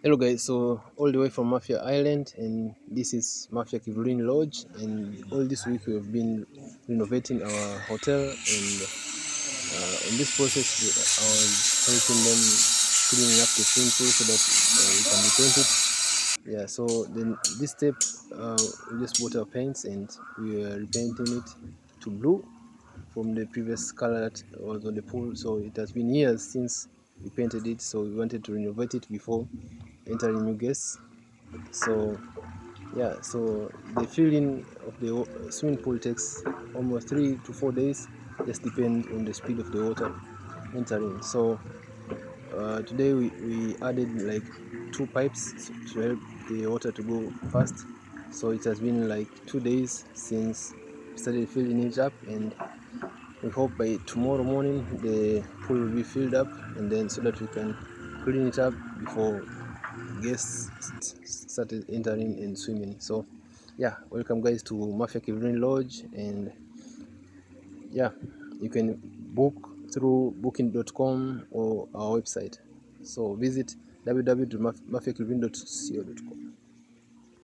Hello guys, so all the way from Mafia Island, and this is Mafia Kivulin Lodge, and all this week we have been renovating our hotel, and in this process I was helping them cleaning up the swimming pool so that it can be painted. Yeah, so then this step we just bought our paints and we are repainting it to blue from the previous color that was on the pool. So it has been years since we painted it, so we wanted to renovate it before entering new guests. So yeah, so the filling of the swimming pool takes almost 3 to 4 days, just depend on the speed of the water entering. So today we added like 2 pipes to help the water to go fast. So it has been like 2 days since we started filling it up, and we hope by tomorrow morning the pool will be filled up, and then so that we can clean it up before guests started entering and swimming. So yeah, welcome guys to Mafia Kivulin Lodge, and yeah, you can book through booking.com or our website. So visit www.mafiakivulin.co.com.